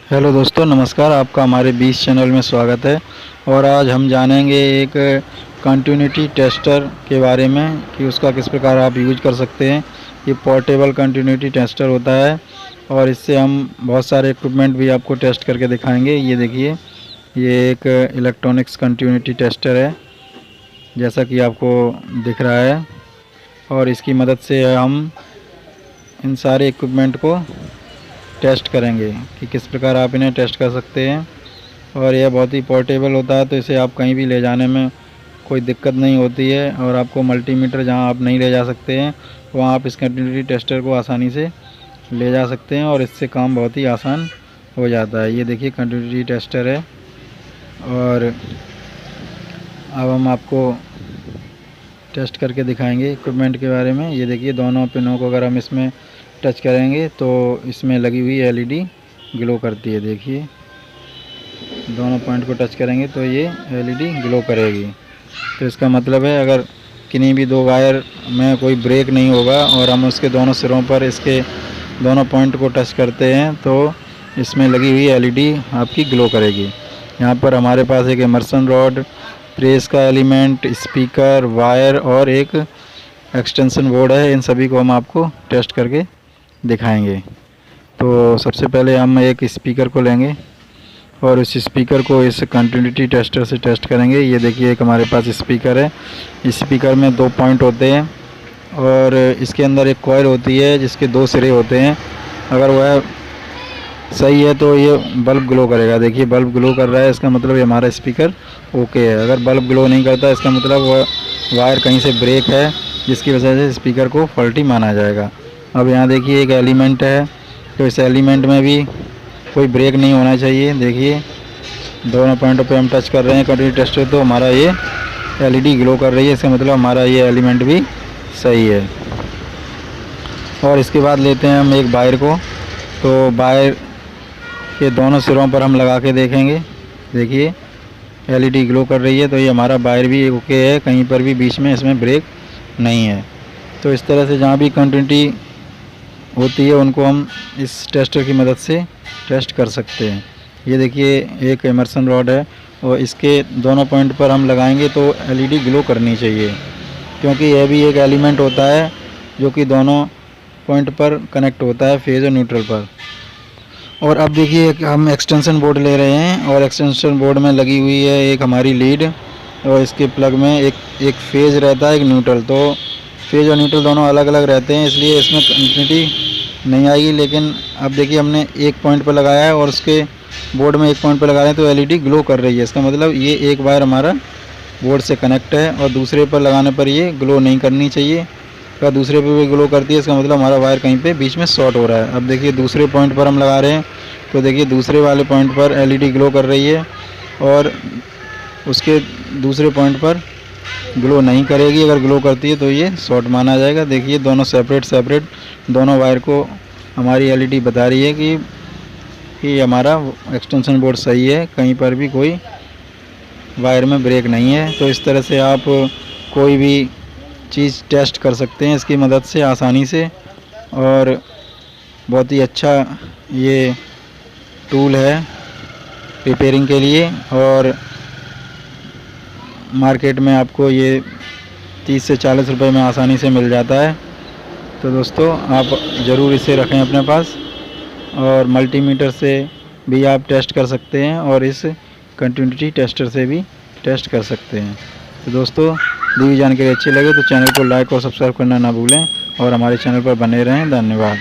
Hello दोस्तों, नमस्कार। आपका हमारे 20 चैनल में स्वागत है। और आज हम जानेंगे एक कंटिन्यूटी टेस्टर के बारे में कि उसका किस प्रकार आप यूज कर सकते हैं। ये पोर्टेबल कंटिन्यूटी टेस्टर होता है और इससे हम बहुत सारे इक्विपमेंट भी आपको टेस्ट करके दिखाएंगे। ये देखिए, ये एक इलेक्ट्रॉनिक्स कंटिन्यूटी टेस्टर है जैसा कि आपको दिख रहा है, और इसकी मदद से हम इन सारे इक्विपमेंट को टेस्ट करेंगे कि किस प्रकार आप इन्हें टेस्ट कर सकते हैं। और यह बहुत ही पोर्टेबल होता है, तो इसे आप कहीं भी ले जाने में कोई दिक्कत नहीं होती है। और आपको मल्टीमीटर जहां आप नहीं ले जा सकते हैं वहां आप इस कंटिन्यूटी टेस्टर को आसानी से ले जा सकते हैं और इससे काम बहुत ही आसान हो जाता है। ये देखिए, कंटिन्यूटी टेस्टर है। और अब हम आपको टेस्ट करके दिखाएंगे इक्विपमेंट के बारे में। ये देखिए, दोनों पिनों को अगर हम इसमें टच करेंगे तो इसमें लगी हुई एलईडी ग्लो करती है। देखिए, दोनों पॉइंट को टच करेंगे तो ये एलईडी ग्लो करेगी। तो इसका मतलब है अगर किन्हीं भी दो वायर में कोई ब्रेक नहीं होगा और हम उसके दोनों सिरों पर इसके दोनों पॉइंट को टच करते हैं तो इसमें लगी हुई एलईडी आपकी ग्लो करेगी। यहाँ पर हमारे पास एक इमर्सन रॉड, प्रेस का एलिमेंट, स्पीकर, वायर और एक एक्सटेंशन बोर्ड है। इन सभी को हम आपको टेस्ट करके दिखाएंगे। तो सबसे पहले हम एक स्पीकर को लेंगे और उस स्पीकर को इस कंटिन्यूटी टेस्टर से टेस्ट करेंगे। ये देखिए, एक हमारे पास स्पीकर है। इस स्पीकर में दो पॉइंट होते हैं और इसके अंदर एक कॉइल होती है जिसके दो सिरे होते हैं। अगर वह सही है तो ये बल्ब ग्लो करेगा। देखिए, बल्ब ग्लो कर रहा है, इसका मतलब ये हमारा स्पीकर ओके है। अगर बल्ब ग्लो नहीं करता इसका मतलब वह वायर कहीं से ब्रेक है जिसकी वजह से स्पीकर को फॉल्टी माना जाएगा। अब यहाँ देखिए, एक एलिमेंट है, तो इस एलिमेंट में भी कोई ब्रेक नहीं होना चाहिए। देखिए, दोनों पॉइंटों पे हम टच कर रहे हैं कंटिन्यूटी टेस्टर, तो हमारा ये एलईडी ग्लो कर रही है। इसका मतलब हमारा ये एलिमेंट भी सही है। और इसके बाद लेते हैं हम एक वायर को, तो वायर के दोनों सिरों पर हम लगा के देखेंगे। देखिए, एलईडी ग्लो कर रही है, तो ये हमारा वायर भी ओके है, कहीं पर भी बीच में इसमें ब्रेक नहीं है। तो इस तरह से जहाँ भी कंटिन्यूटी होती है उनको हम इस टेस्टर की मदद से टेस्ट कर सकते हैं। ये देखिए, एक इमर्सन रॉड है और इसके दोनों पॉइंट पर हम लगाएंगे तो एलईडी ग्लो करनी चाहिए, क्योंकि यह भी एक एलिमेंट होता है जो कि दोनों पॉइंट पर कनेक्ट होता है, फेज और न्यूट्रल पर। और अब देखिए, हम एक्सटेंशन बोर्ड ले रहे हैं और एक्सटेंशन बोर्ड में लगी हुई है एक हमारी लीड और इसके प्लग में एक फेज रहता है, एक न्यूट्रल। तो फेज और न्यूट्रल दोनों अलग अलग रहते हैं, इसलिए इसमें कंटिन्यूटी नहीं आएगी। लेकिन अब देखिए, हमने एक पॉइंट पर लगाया है और उसके बोर्ड में एक पॉइंट पर लगा रहे हैं तो एलईडी ग्लो कर रही है। इसका मतलब ये एक वायर हमारा बोर्ड से कनेक्ट है और दूसरे पर लगाने पर ये ग्लो नहीं करनी चाहिए। अगर दूसरे पे भी ग्लो करती है इसका मतलब हमारा वायर कहीं पे बीच में शॉर्ट हो रहा है। अब देखिए, दूसरे पॉइंट पर हम लगा रहे हैं तो देखिए, दूसरे वाले पॉइंट पर एलईडी ग्लो कर रही है और उसके दूसरे पॉइंट पर ग्लो नहीं करेगी। अगर ग्लो करती है तो ये शॉर्ट माना जाएगा। देखिए, दोनों सेपरेट दोनों वायर को हमारी एलईडी बता रही है कि हमारा एक्सटेंशन बोर्ड सही है, कहीं पर भी कोई वायर में ब्रेक नहीं है। तो इस तरह से आप कोई भी चीज़ टेस्ट कर सकते हैं इसकी मदद से आसानी से। और बहुत ही अच्छा ये टूल है रिपेयरिंग के लिए, और मार्केट में आपको ये 30 से 40 रुपए में आसानी से मिल जाता है। तो दोस्तों, आप ज़रूर इसे रखें अपने पास, और मल्टीमीटर से भी आप टेस्ट कर सकते हैं और इस कंटिन्यूटी टेस्टर से भी टेस्ट कर सकते हैं। तो दोस्तों, दी हुई जानकारी अच्छी लगे तो चैनल को लाइक और सब्सक्राइब करना ना भूलें और हमारे चैनल पर बने रहें। धन्यवाद।